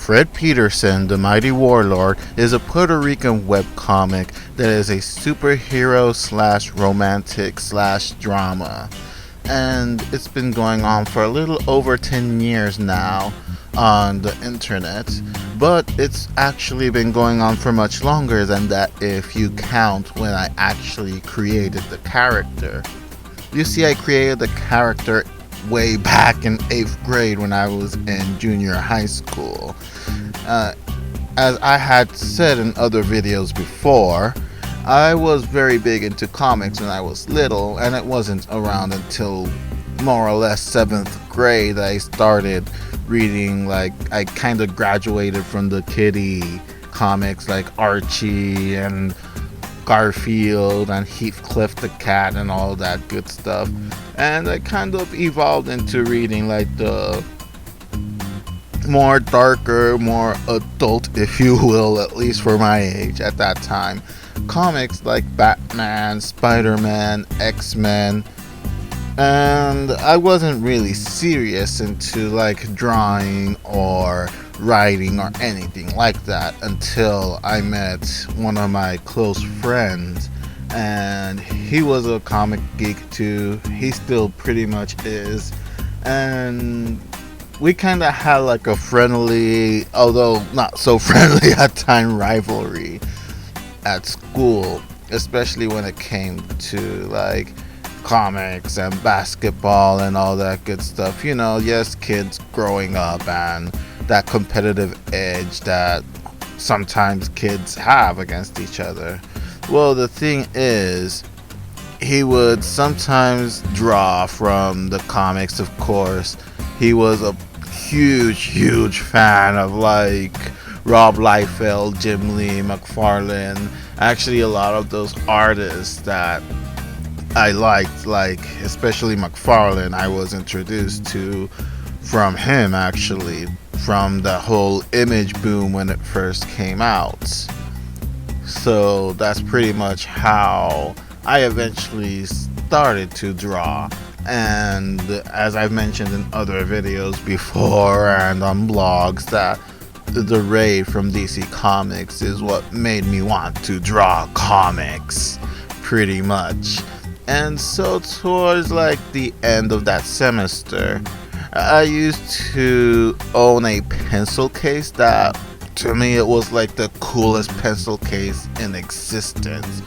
Fred Peterson, the Mighty Warlord, is a Puerto Rican webcomic that is a superhero slash romantic slash drama. And it's been going on for a little over 10 years now on the internet, but it's actually been going on for much longer than that if you count when I actually created the character. You see, I created the character way back in 8th grade when I was in junior high school. As I had said in other videos before, I was very big into comics when I was little, and it wasn't around until more or less 7th grade that I started reading. Like, I kind of graduated from the kiddie comics like Archie and Garfield and Heathcliff the Cat and all that good stuff, and I kind of evolved into reading like the more darker, more adult, if you will, at least for my age at that time, comics like Batman, Spider-Man, X-Men. And I wasn't really serious into like drawing or writing or anything like that until I met one of my close friends, and he was a comic geek too. He still pretty much is, and we kind of had like a friendly, although not so friendly at time, rivalry at school, especially when it came to like comics and basketball and all that good stuff. You know, yes, kids growing up and that competitive edge that sometimes kids have against each other. Well, the thing is, he would sometimes draw from the comics, of course. He was a huge fan of like Rob Liefeld, Jim Lee, McFarlane. Actually, a lot of those artists that I liked, like especially McFarlane, I was introduced to from him, actually, from the whole image boom when it first came out. So that's pretty much how I eventually started to draw. And as I've mentioned in other videos before and on blogs, that the raid from DC Comics is what made me want to draw comics, pretty much. And so towards like the end of that semester, I used to own a pencil case that, to me, it was like the coolest pencil case in existence,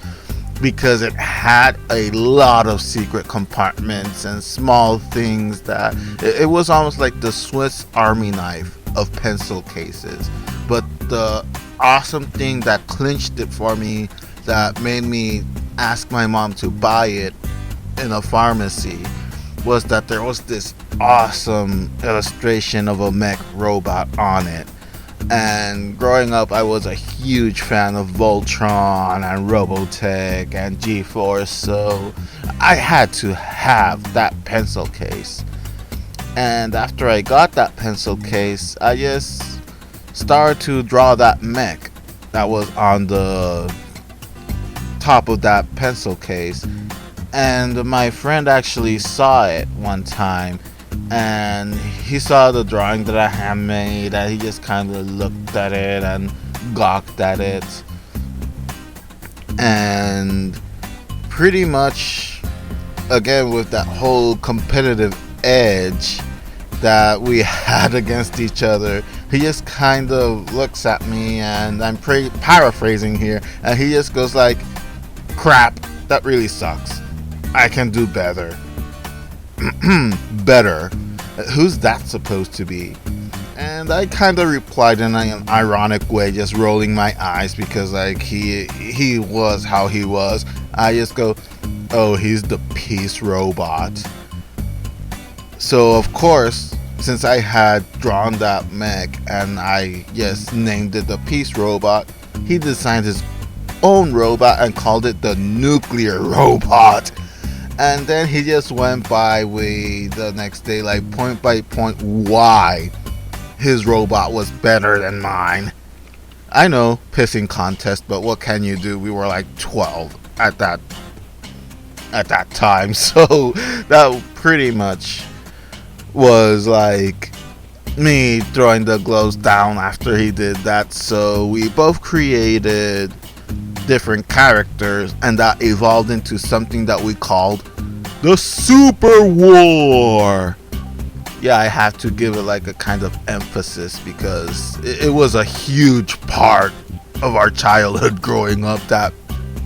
because it had a lot of secret compartments and small things that it was almost like the Swiss Army knife of pencil cases. But the awesome thing that clinched it for me, that made me ask my mom to buy it in a pharmacy, was that there was this awesome illustration of a mech robot on it. And growing up, I was a huge fan of Voltron and Robotech and G-Force, so I had to have that pencil case. And after I got that pencil case, I just started to draw that mech that was on the top of that pencil case. And my friend actually saw it one time, and he saw the drawing that I had made, and he just kind of looked at it and gawked at it. And pretty much, again, with that whole competitive edge that we had against each other, he just kind of looks at me, and I'm paraphrasing here, and he just goes like, "Crap, that really sucks. I can do better." Better? Who's that supposed to be? And I kind of replied in an ironic way, just rolling my eyes, because like he was how he was. I just go, "Oh, he's the peace robot." So of course, since I had drawn that mech and I just named it the peace robot, he designed his own robot and called it the nuclear robot. And then he just went by with the next day, like point by point, why his robot was better than mine. I know, pissing contest, but what can you do? We were like 12 at that time, so that pretty much was like me throwing the gloves down after he did that. So we both created different characters, and that evolved into something that we called the Super War. Yeah, I have to give it like a kind of emphasis because it was a huge part of our childhood growing up, that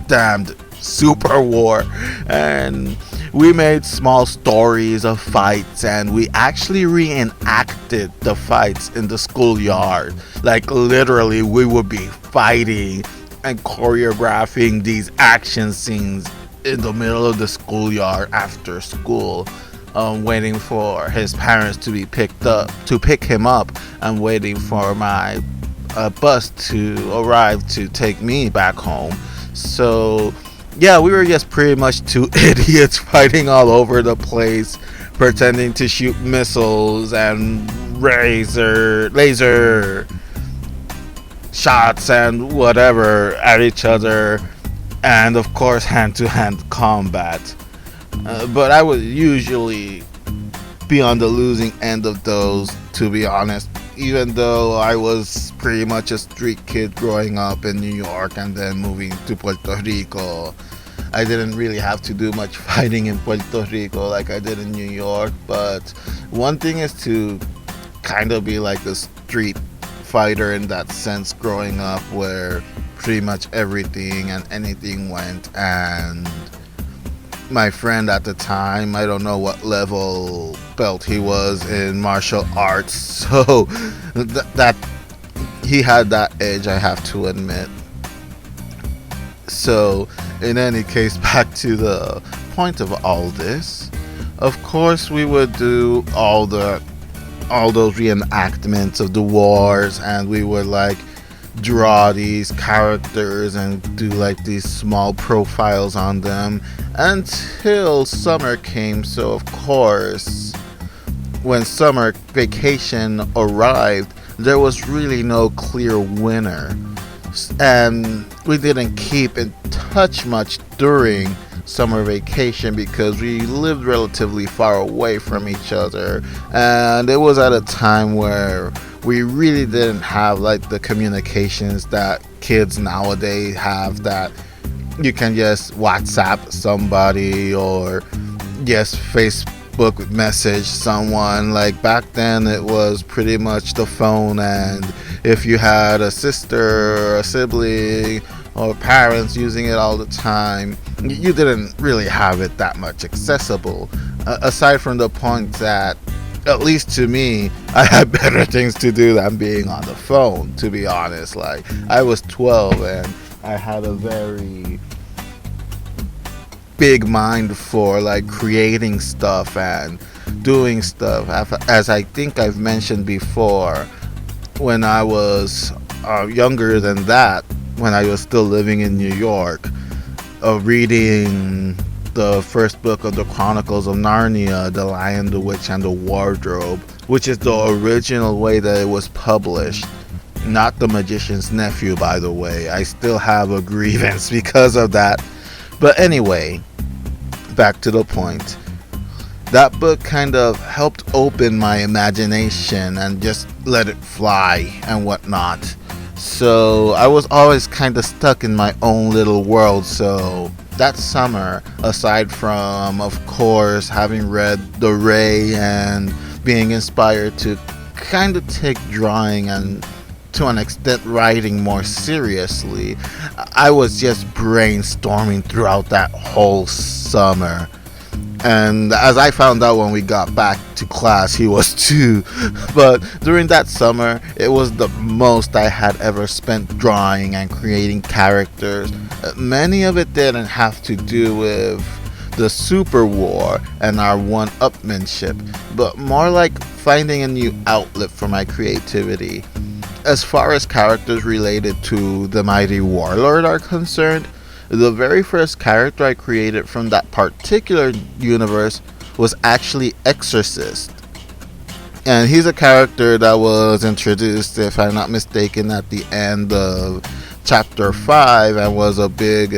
damned Super War. And we made small stories of fights, and we actually reenacted the fights in the schoolyard. Like literally we would be fighting and choreographing these action scenes in the middle of the schoolyard after school, waiting for his parents to be picked up, to pick him up, and waiting for my bus to arrive to take me back home. So yeah, we were just pretty much two idiots fighting all over the place, pretending to shoot missiles and laser shots and whatever at each other, and of course hand-to-hand combat. But I would usually be on the losing end of those, to be honest, even though I was pretty much a street kid growing up in New York and then moving to Puerto Rico. I didn't really have to do much fighting in Puerto Rico like I did in New York, but one thing is to kind of be like a street fighter in that sense growing up, where pretty much everything and anything went. And my friend at the time, I don't know what level belt he was in martial arts, so that he had that edge, I have to admit. So in any case, back to the point of all this, of course we would do all those reenactments of the wars, and we would like draw these characters and do like these small profiles on them until summer came. So of course, when summer vacation arrived, there was really no clear winner, and we didn't keep in touch much during summer vacation because we lived relatively far away from each other, and it was at a time where we really didn't have like the communications that kids nowadays have, that you can just WhatsApp somebody or just Facebook message someone. Like back then it was pretty much the phone, and if you had a sister or a sibling or parents using it all the time, you didn't really have it that much accessible, aside from the point that, at least to me, I had better things to do than being on the phone, to be honest. Like, I was 12 and I had a very big mind for like creating stuff and doing stuff. As I think I've mentioned before, when I was younger than that, when I was still living in New York, reading the first book of the Chronicles of Narnia, The Lion, the Witch, and the Wardrobe, which is the original way that it was published, not The Magician's Nephew, by the way. I still have a grievance because of that. But anyway, back to the point. That book kind of helped open my imagination and just let it fly and whatnot. So I was always kind of stuck in my own little world. So that summer, aside from, of course, having read The Ray and being inspired to kind of take drawing and to an extent writing more seriously, I was just brainstorming throughout that whole summer. And as I found out when we got back to class, he was too. But during that summer, it was the most I had ever spent drawing and creating characters. Many of it didn't have to do with the Super War and our one-upmanship, but more like finding a new outlet for my creativity. As far as characters related to the mighty Warlord are concerned, the very first character I created from that particular universe was actually Exorcist. And he's a character that was introduced, if I'm not mistaken, at the end of chapter 5 and was a big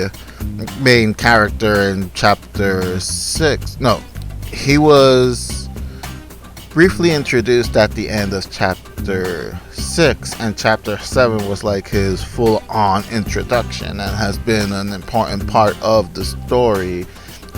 main character in chapter 6. No, he was briefly introduced at the end of chapter 6, and chapter 7 was like his full-on introduction and has been an important part of the story.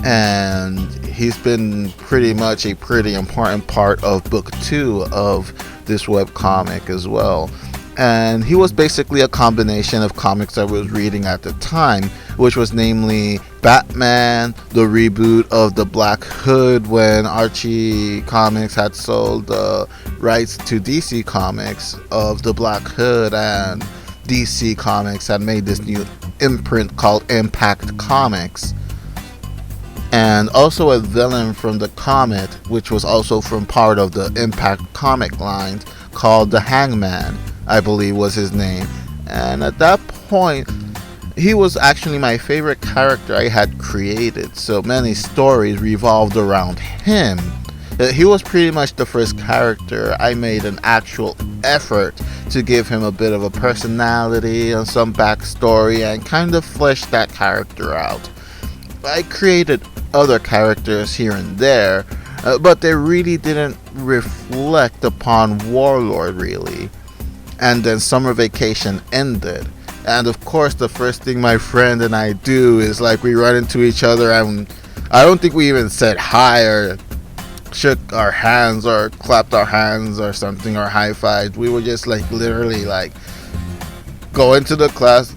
And he's been pretty much a pretty important part of book 2 of this webcomic as well. And he was basically a combination of comics I was reading at the time, which was namely Batman, the reboot of the Black Hood when Archie Comics had sold the rights to DC Comics of the Black Hood, and DC Comics had made this new imprint called Impact Comics. And also a villain from the Comet, which was also from part of the Impact comic lines, called the Hangman, I believe was his name. And at that point, he was actually my favorite character I had created. So many stories revolved around him. He was pretty much the first character I made an actual effort to give him a bit of a personality and some backstory and kind of flesh that character out. I created other characters here and there, but they really didn't reflect upon Warlord really. And then summer vacation ended, and of course the first thing my friend and I do is like we run into each other, and I don't think we even said hi or shook our hands or clapped our hands or something or high-fived. We were just like literally like go into the class,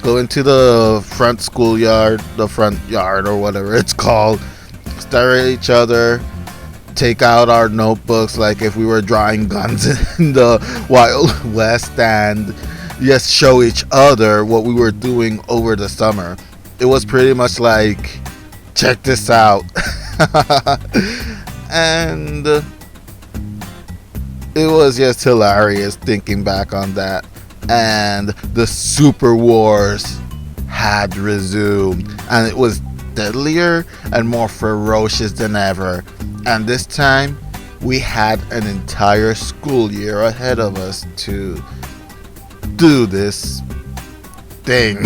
go into the front schoolyard, the front yard or whatever it's called, stare at each other, take out our notebooks like if we were drawing guns in the Wild West, and just show each other what we were doing over the summer. It was pretty much like, check this out. And it was just hilarious thinking back on that. And the Super Wars had resumed, and it was deadlier and more ferocious than ever. And this time we had an entire school year ahead of us to do this thing.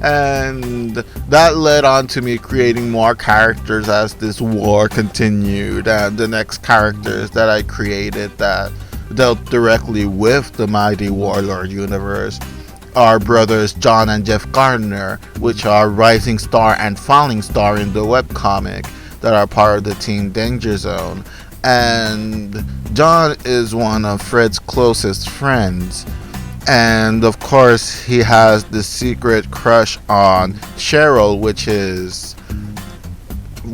And that led on to me creating more characters as this war continued, and the next characters that I created that dealt directly with the mighty Warlord universe are brothers John and Jeff Gardner, which are Rising Star and Falling Star in the webcomic, that are part of the team Danger Zone. And John is one of Fred's closest friends, and of course he has the secret crush on Cheryl, which is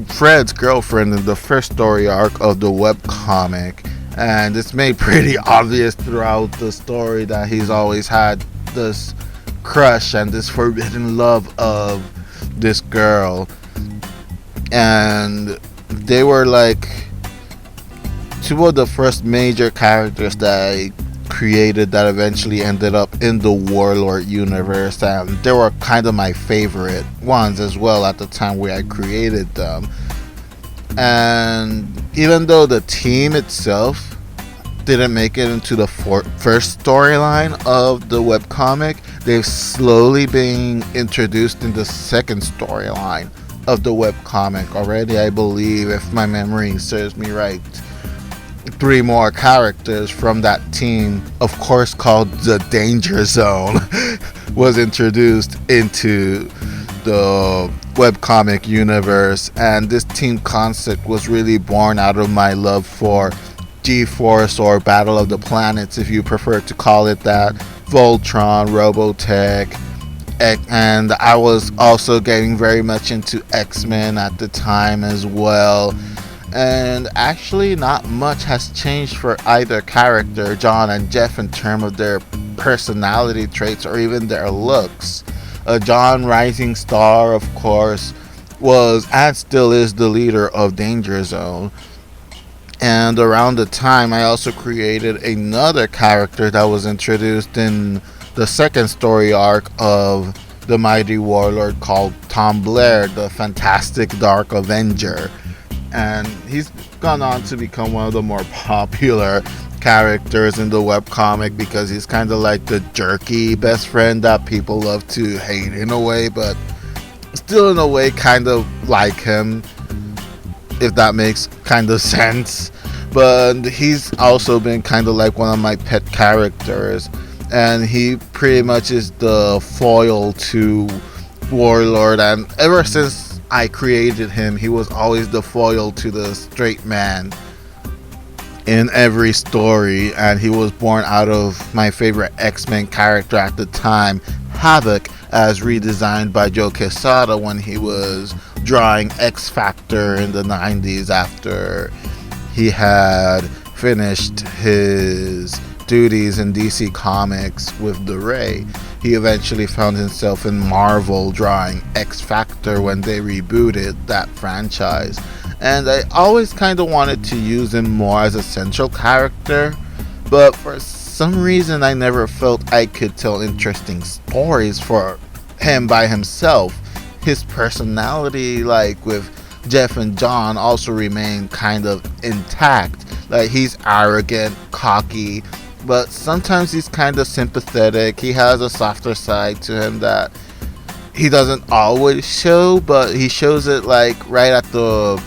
Fred's girlfriend in the first story arc of the webcomic. And it's made pretty obvious throughout the story that he's always had this crush and this forbidden love of this girl. And they were like two of the first major characters that I created that eventually ended up in the Warlord universe, and they were kind of my favorite ones as well at the time where I created them. And even though the team itself didn't make it into the first storyline of the webcomic, they've slowly been introduced in the second storyline of the webcomic already. I believe, if my memory serves me right, 3 more characters from that team, of course called the Danger Zone, was introduced into the webcomic universe. And this team concept was really born out of my love for G-Force, or Battle of the Planets if you prefer to call it that, Voltron, Robotech, and I was also getting very much into X-Men at the time as well. And actually not much has changed for either character, John and Jeff, in terms of their personality traits or even their looks. John, Rising Star, of course, was and still is the leader of Danger Zone. And around the time, I also created another character that was introduced in the second story arc of the mighty Warlord, called Tom Blair, the Fantastic Dark Avenger. And he's gone on to become one of the more popular characters in the webcomic because he's kind of like the jerky best friend that people love to hate in a way, but still in a way kind of like him, if that makes kind of sense. but he's also been kind of like one of my pet characters, and he pretty much is the foil to Warlord, and ever since I created him, he was always the foil to the straight man in every story, and he was born out of my favorite X-Men character at the time, Havoc, as redesigned by Joe Quesada when he was drawing X Factor in the 90s after he had finished his duties in DC Comics with the Ray. He eventually found himself in Marvel drawing X Factor when they rebooted that franchise. And I always kind of wanted to use him more as a central character, but for some reason I never felt I could tell interesting stories for him by himself. His personality, like with Jeff and John, also remained kind of intact. Like, he's arrogant, cocky, but sometimes he's kind of sympathetic. He has a softer side to him that he doesn't always show, but he shows it like right at the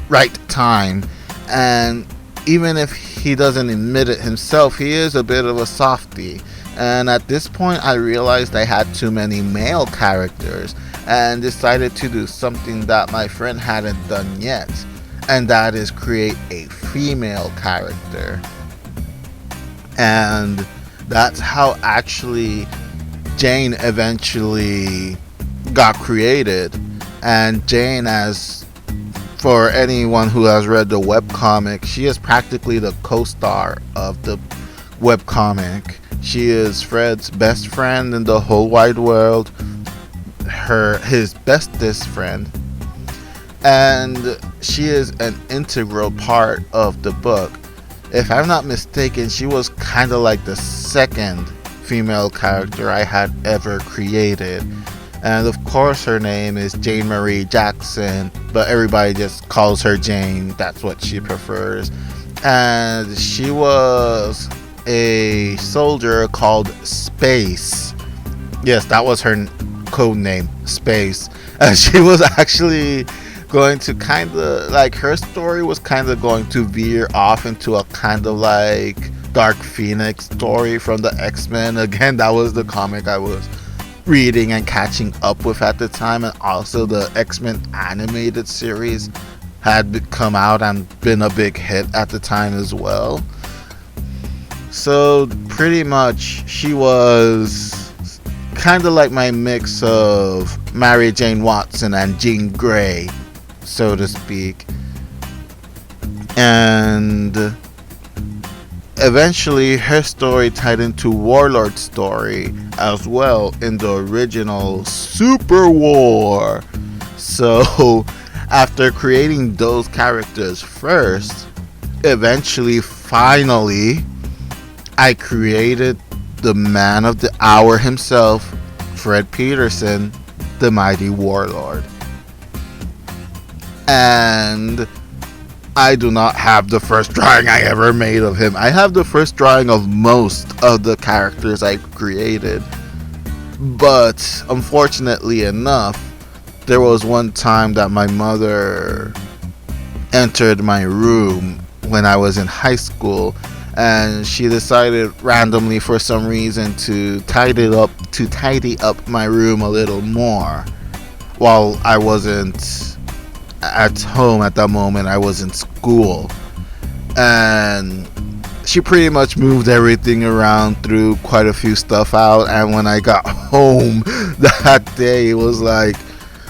right time. And even if he doesn't admit it himself, he is a bit of a softie. And at this point I realized I had too many male characters and decided to do something that my friend hadn't done yet, and that is create a female character. And that's how actually Jane eventually got created. And Jane, as for anyone who has read the webcomic, she is practically the co-star of the webcomic. She is Fred's best friend in the whole wide world, his bestest friend, and she is an integral part of the book. If I'm not mistaken, she was kind of like the second female character I had ever created. And of course her name is Jane Marie Jackson, but everybody just calls her Jane. That's what she prefers. And she was a soldier called Space. Yes, that was her code name, Space. And she was actually going to kind of like, her story was kind of going to veer off into a kind of like Dark Phoenix story from the X-Men. Again, that was the comic I was reading and catching up with at the time, and also the X-Men animated series had come out and been a big hit at the time as well. So pretty much she was kind of like my mix of Mary Jane Watson and Jean Grey, so to speak. And eventually her story tied into Warlord's story as well in the original Super War. So after creating those characters first, eventually, finally, I created the man of the hour himself, Fred Peterson, the mighty Warlord. And I do not have the first drawing I ever made of him. I have the first drawing of most of the characters I created. But unfortunately enough, there was one time that my mother entered my room when I was in high school, and she decided randomly for some reason to tidy up my room a little more while I wasn't at home at that moment. I was in school, and she pretty much moved everything around, threw quite a few stuff out, and when I got home that day, it was like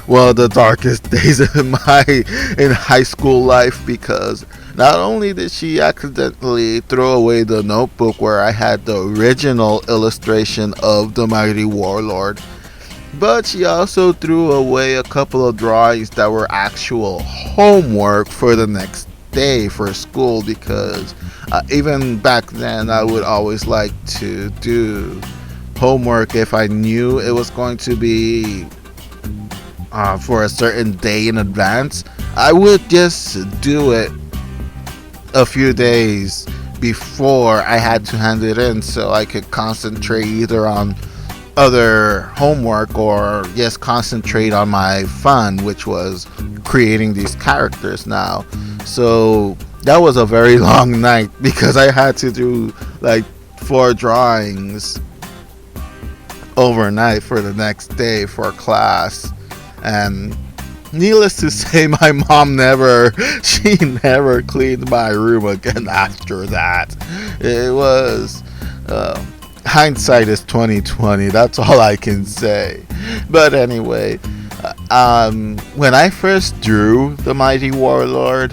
one of the darkest days in high school life, because not only did she accidentally throw away the notebook where I had the original illustration of the mighty Warlord, but she also threw away a couple of drawings that were actual homework for the next day for school, because even back then I would always like to do homework if I knew it was going to be for a certain day in advance. I would just do it a few days before I had to hand it in, so I could concentrate either on other homework or just concentrate on my fun, which was creating these characters now. So That was a very long night because I had to do like 4 drawings overnight for the next day for class. And needless to say, my mom she never cleaned my room again after that. It was, hindsight is 2020. That's all I can say. But anyway, when I first drew the Mighty Warlord,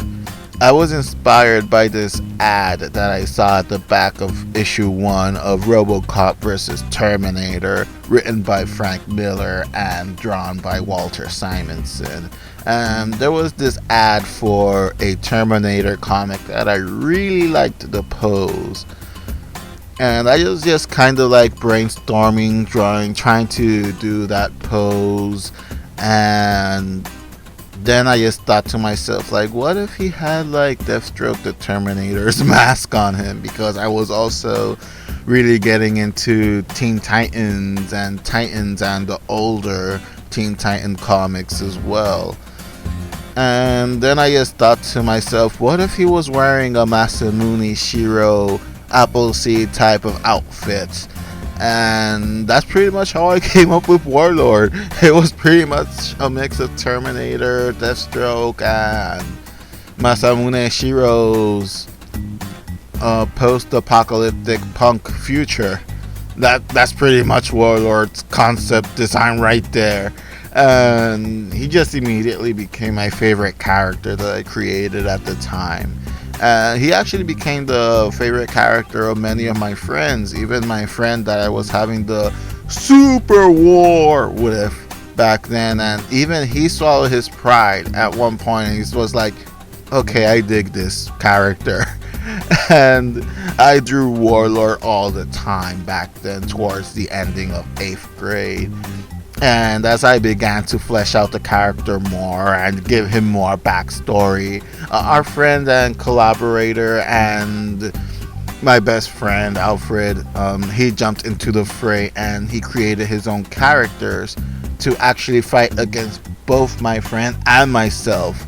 I was inspired by this ad that I saw at the back of issue 1 of RoboCop vs. Terminator, written by Frank Miller and drawn by Walter Simonson. And there was this ad for a Terminator comic that I really liked the pose. And I was just kind of like brainstorming, drawing, trying to do that pose. And then I just thought to myself, like, what if he had like Deathstroke the Terminator's mask on him? Because I was also really getting into Teen Titans and the older Teen Titan comics as well. And then I just thought to myself, what if he was wearing a Masamune Shiro Appleseed type of outfit? And that's pretty much how I came up with Warlord. It was pretty much a mix of Terminator, Deathstroke, and Masamune Shiro's post-apocalyptic punk future. That's pretty much Warlord's concept design right there. And he just immediately became my favorite character that I created at the time. He actually became the favorite character of many of my friends, even my friend that I was having the super war with back then. And even he swallowed his pride at one point, and he was like, okay, I dig this character. And I drew Warlord all the time back then towards the ending of 8th grade. And as I began to flesh out the character more and give him more backstory, our friend and collaborator and my best friend Alfred, he jumped into the fray and he created his own characters to actually fight against both my friend and myself.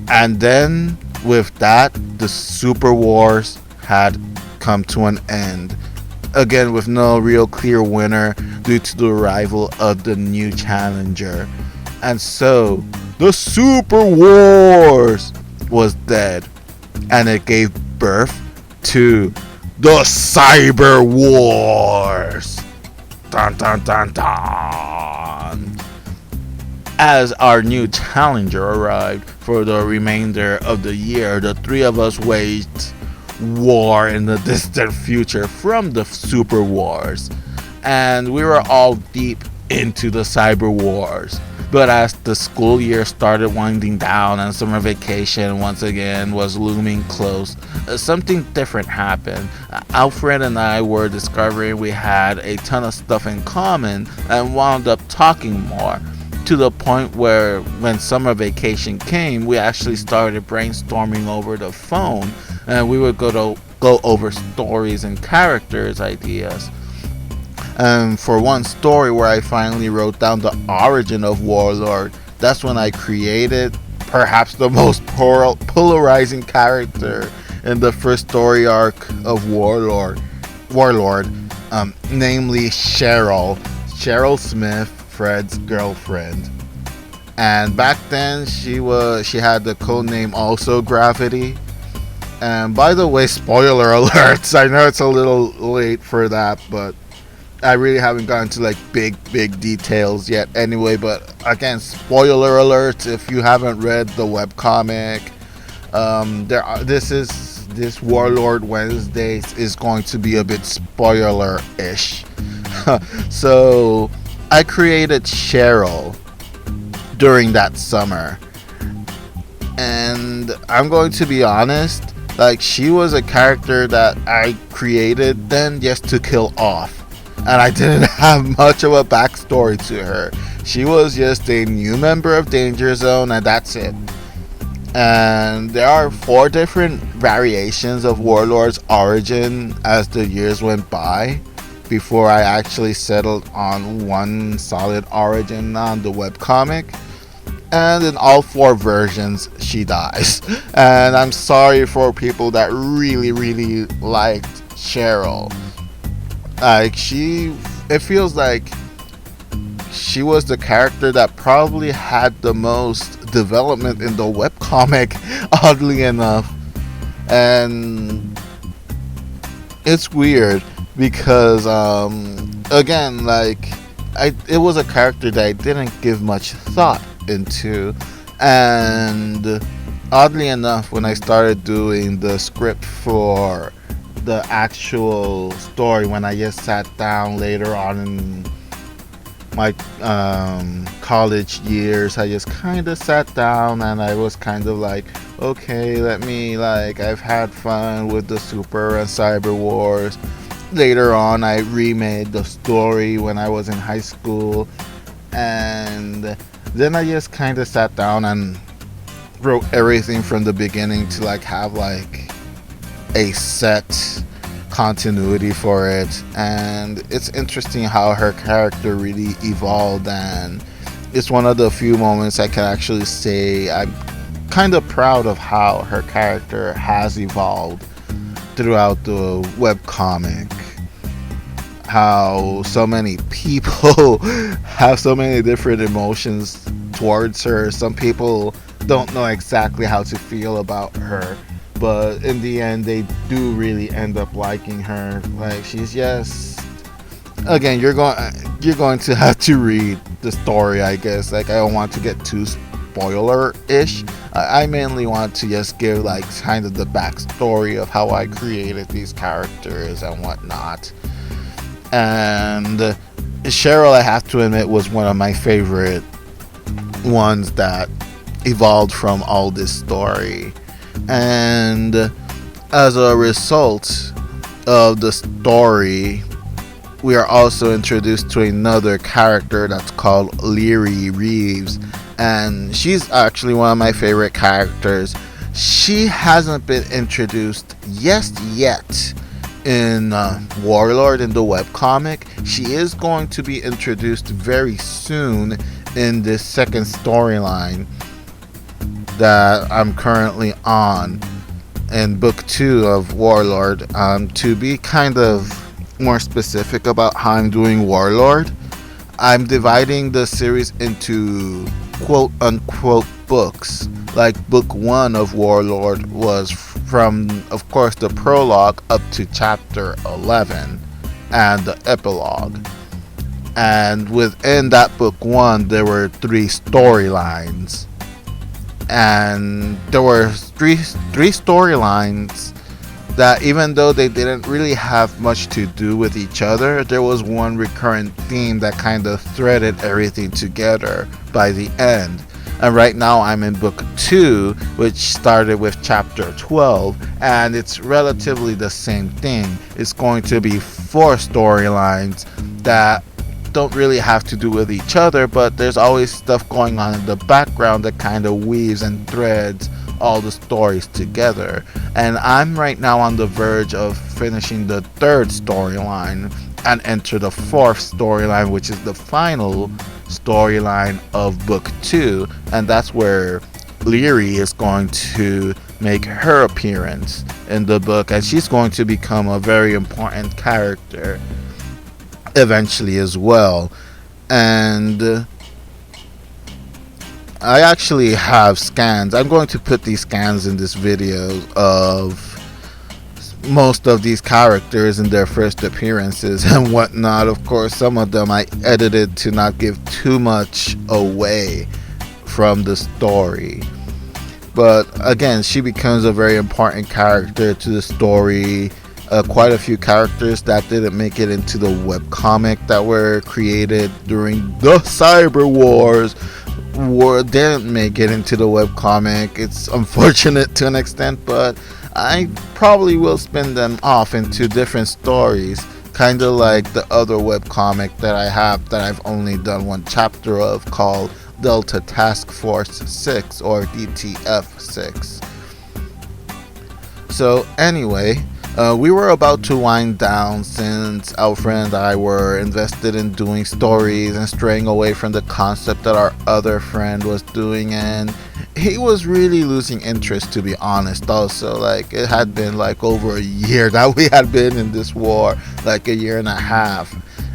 And then with that, the Super Wars had come to an end. Again, with no real clear winner due to the arrival of the new challenger. And so, the Super Wars was dead. And it gave birth to the Cyber Wars. Dun dun dun dun. As our new challenger arrived for the remainder of the year, the three of us waged war in the distant future from the Super Wars, and we were all deep into the Cyber Wars. But as the school year started winding down and summer vacation once again was looming close, something different happened. Alfred and I were discovering we had a ton of stuff in common and wound up talking more, to the point where when summer vacation came, we actually started brainstorming over the phone, and we would go over stories and characters ideas. And for one story where I finally wrote down the origin of Warlord, that's when I created perhaps the most polarizing character in the first story arc of Warlord, namely Cheryl Smith, Fred's girlfriend. And back then she had the code name also Gravity. And by the way, spoiler alerts, I know it's a little late for that, but I really haven't gotten to like big details yet anyway. But again, spoiler alerts, if you haven't read the webcomic, this Warlord Wednesdays is going to be a bit spoiler-ish. So I created Cheryl during that summer, and I'm going to be honest, like, she was a character that I created then just to kill off, and I didn't have much of a backstory to her. She was just a new member of Danger Zone, and that's it. And there are 4 different variations of Warlord's origin as the years went by, before I actually settled on one solid origin on the webcomic. And in all 4 versions, she dies. And I'm sorry for people that really, really liked Cheryl. Like, it feels like she was the character that probably had the most development in the webcomic, oddly enough. And it's weird because, again, like, it was a character that I didn't give much thought into, and oddly enough, when I started doing the script for the actual story, when I just sat down later on in my college years, I just kind of sat down and I was kind of like, okay, I've had fun with the Super and Cyber Wars. Later on, I remade the story when I was in high school, and then I just kind of sat down and wrote everything from the beginning to have a set continuity for it. And it's interesting how her character really evolved, and it's one of the few moments I can actually say I'm kind of proud of how her character has evolved throughout the webcomic. How so many people have so many different emotions towards her. Some people don't know exactly how to feel about her, but in the end they do really end up liking her. Like, she's just, again, you're going to have to read the story, I guess. Like, I don't want to get too spoiler-ish. I mainly want to just give kind of the backstory of how I created these characters and whatnot. And Cheryl, I have to admit, was one of my favorite ones that evolved from all this story. And as a result of the story, we are also introduced to another character that's called Leary Reeves. And she's actually one of my favorite characters. She hasn't been introduced yet in Warlord in the webcomic. She is going to be introduced very soon in this second storyline that I'm currently on in book 2 of Warlord. To be kind of more specific about how I'm doing Warlord, I'm dividing the series into quote unquote books. Like, book 1 of Warlord was from, of course, the prologue up to chapter 11 and the epilogue. And within that book 1, there were 3 storylines. And there were three storylines that, even though they didn't really have much to do with each other, there was one recurrent theme that kind of threaded everything together by the end. And right now I'm in book 2, which started with chapter 12, and it's relatively the same thing. It's going to be 4 storylines that don't really have to do with each other, but there's always stuff going on in the background that kind of weaves and threads all the stories together. And I'm right now on the verge of finishing the 3rd storyline and enter the 4th storyline, which is the final storyline of book 2, and that's where Leary is going to make her appearance in the book, and she's going to become a very important character eventually as well. And I actually have scans. I'm going to put these scans in this video of most of these characters in their first appearances and whatnot. Of course, some of them I edited to not give too much away from the story. But again, she becomes a very important character to the story. Quite a few characters that didn't make it into the webcomic that were created during the Cyber Wars didn't make it into the webcomic. It's unfortunate to an extent, but I probably will spin them off into different stories, kind of like the other webcomic that I have that I've only done 1 chapter of, called Delta Task Force 6 or DTF 6. So anyway, We were about to wind down since our friend and I were invested in doing stories and straying away from the concept that our other friend was doing, and he was really losing interest, to be honest. Also, like, it had been like over a year that we had been in this war, like a year and a half.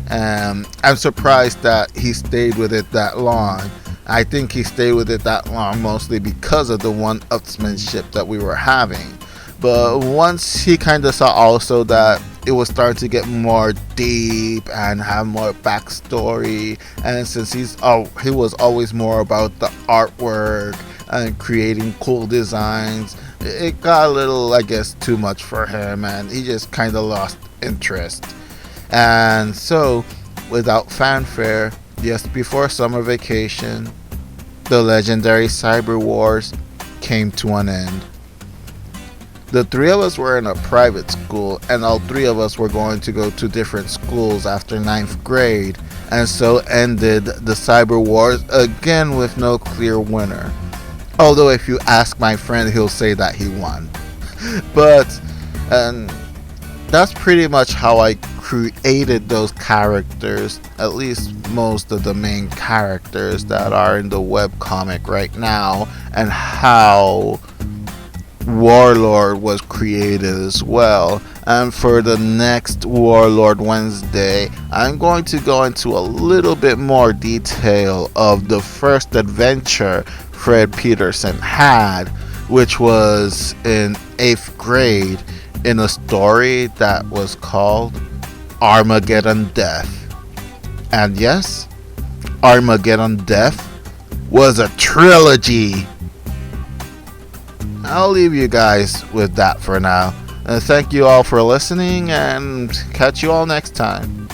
I'm surprised that he stayed with it that long. I think he stayed with it that long mostly because of the one-upsmanship that we were having. But once he kind of saw also that it was starting to get more deep and have more backstory, and since he was always more about the artwork and creating cool designs, it got a little, I guess, too much for him, and he just kind of lost interest. And so, without fanfare, just before summer vacation, the legendary Cyber Wars came to an end. The three of us were in a private school, and all three of us were going to go to different schools after ninth grade, and so ended the Cyber Wars again with no clear winner. Although if you ask my friend, he'll say that he won. But that's pretty much how I created those characters, at least most of the main characters that are in the webcomic right now, and how Warlord was created as well. And for the next Warlord Wednesday, I'm going to go into a little bit more detail of the first adventure Fred Peterson had, which was in 8th grade in a story that was called Armageddon Death. And yes, Armageddon Death was a trilogy. I'll leave you guys with that for now. And thank you all for listening, and catch you all next time.